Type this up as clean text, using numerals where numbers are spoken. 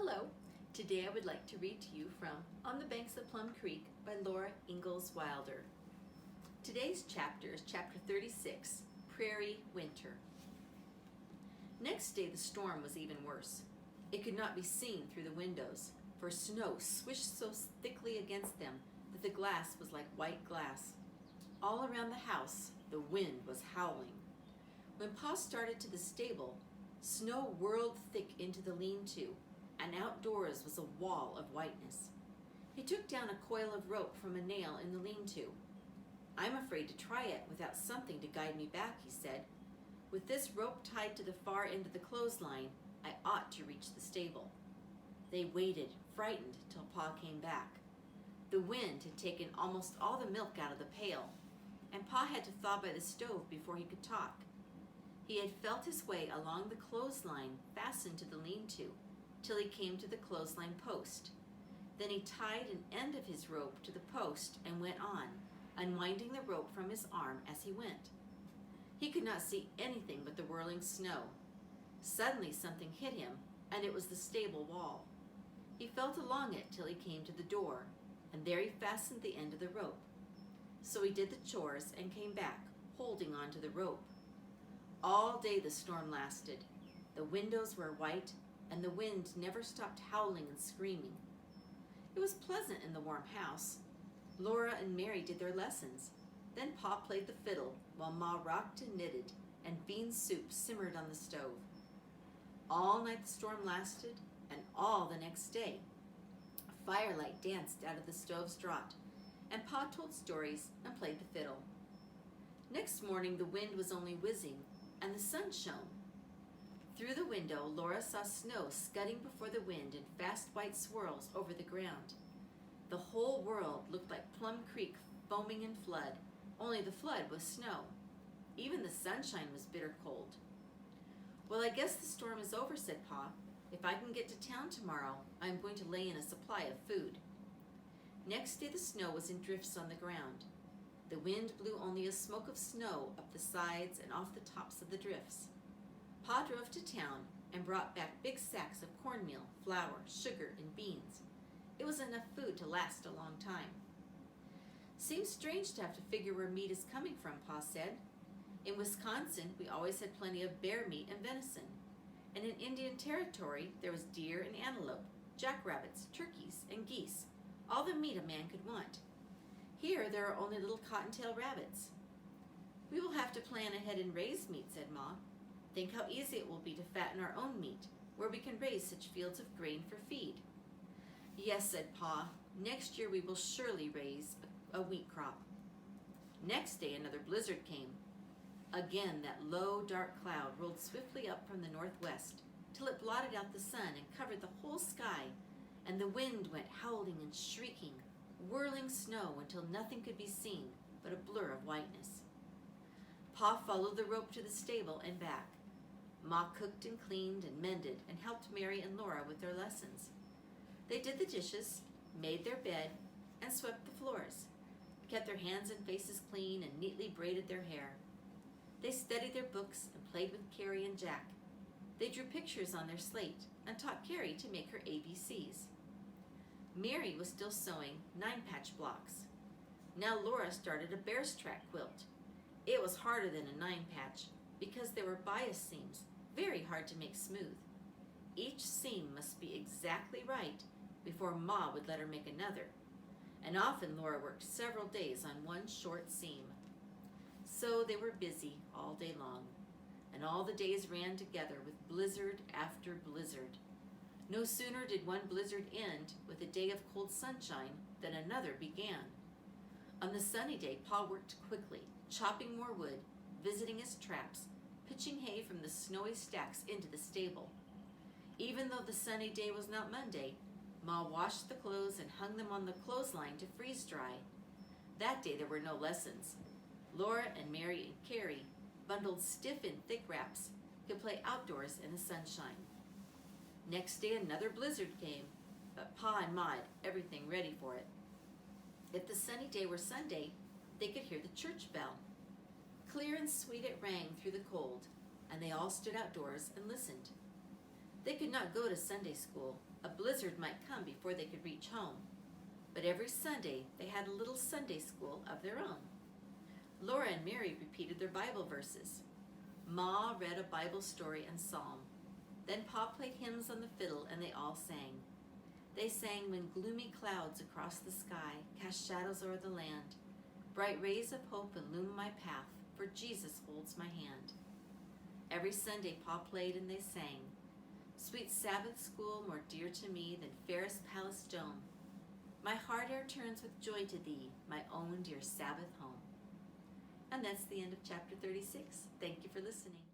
Hello. Today I would like to read to you from On the Banks of Plum Creek by Laura Ingalls Wilder. Today's chapter is chapter 36, Prairie Winter. Next day the storm was even worse. It could not be seen through the windows, for snow swished so thickly against them that the glass was like white glass. All around the house the wind was howling. When Pa started to the stable, snow whirled thick into the lean-to, and outdoors was a wall of whiteness. He took down a coil of rope from a nail in the lean-to. "I'm afraid to try it without something to guide me back," he said. "With this rope tied to the far end of the clothesline, I ought to reach the stable." They waited, frightened, till Pa came back. The wind had taken almost all the milk out of the pail, and Pa had to thaw by the stove before he could talk. He had felt his way along the clothesline fastened to the lean-to, till he came to the clothesline post. Then he tied an end of his rope to the post and went on, unwinding the rope from his arm as he went. He could not see anything but the whirling snow. Suddenly something hit him, and it was the stable wall. He felt along it till he came to the door, and there he fastened the end of the rope. So he did the chores and came back, holding on to the rope. All day the storm lasted. The windows were white, and the wind never stopped howling and screaming. It was pleasant in the warm house. Laura and Mary did their lessons. Then Pa played the fiddle, while Ma rocked and knitted, and bean soup simmered on the stove. All night the storm lasted, and all the next day. Firelight danced out of the stove's draught, and Pa told stories and played the fiddle. Next morning the wind was only whizzing, and the sun shone. Through the window, Laura saw snow scudding before the wind in fast white swirls over the ground. The whole world looked like Plum Creek foaming in flood, only the flood was snow. Even the sunshine was bitter cold. "Well, I guess the storm is over," said Pa. "If I can get to town tomorrow, I am going to lay in a supply of food." Next day the snow was in drifts on the ground. The wind blew only a smoke of snow up the sides and off the tops of the drifts. Pa drove to town and brought back big sacks of cornmeal, flour, sugar, and beans. It was enough food to last a long time. "Seems strange to have to figure where meat is coming from," Pa said. "In Wisconsin, we always had plenty of bear meat and venison. And in Indian Territory, there was deer and antelope, jackrabbits, turkeys, and geese, all the meat a man could want. Here, there are only little cottontail rabbits." "We will have to plan ahead and raise meat," said Ma. "Think how easy it will be to fatten our own meat, where we can raise such fields of grain for feed." "Yes," said Pa. "Next year we will surely raise a wheat crop." Next day another blizzard came. Again that low, dark cloud rolled swiftly up from the northwest, till it blotted out the sun and covered the whole sky, and the wind went howling and shrieking, whirling snow until nothing could be seen but a blur of whiteness. Pa followed the rope to the stable and back. Ma cooked and cleaned and mended and helped Mary and Laura with their lessons. They did the dishes, made their bed, and swept the floors, kept their hands and faces clean and neatly braided their hair. They studied their books and played with Carrie and Jack. They drew pictures on their slate and taught Carrie to make her ABCs. Mary was still sewing 9-patch blocks. Now Laura started a bear's track quilt. It was harder than a 9-patch because there were bias seams, very hard to make smooth. Each seam must be exactly right before Ma would let her make another, and often Laura worked several days on one short seam. So they were busy all day long, and all the days ran together with blizzard after blizzard. No sooner did one blizzard end with a day of cold sunshine than another began. On the sunny day, Pa worked quickly, chopping more wood, visiting his traps, pitching hay from the snowy stacks into the stable. Even though the sunny day was not Monday, Ma washed the clothes and hung them on the clothesline to freeze dry. That day there were no lessons. Laura and Mary and Carrie, bundled stiff in thick wraps, could play outdoors in the sunshine. Next day another blizzard came, but Pa and Ma had everything ready for it. If the sunny day were Sunday, they could hear the church bell. Clear and sweet it rang through the cold, and they all stood outdoors and listened. They could not go to Sunday school. A blizzard might come before they could reach home. But every Sunday they had a little Sunday school of their own. Laura and Mary repeated their Bible verses. Ma read a Bible story and psalm. Then Pa played hymns on the fiddle and they all sang. They sang when gloomy clouds across the sky cast shadows o'er the land. Bright rays of hope illume my path, for Jesus holds my hand. Every Sunday Pa played and they sang. Sweet Sabbath school, more dear to me than fairest palace dome. My heart e'er turns with joy to thee, my own dear Sabbath home. And that's the end of chapter 36. Thank you for listening.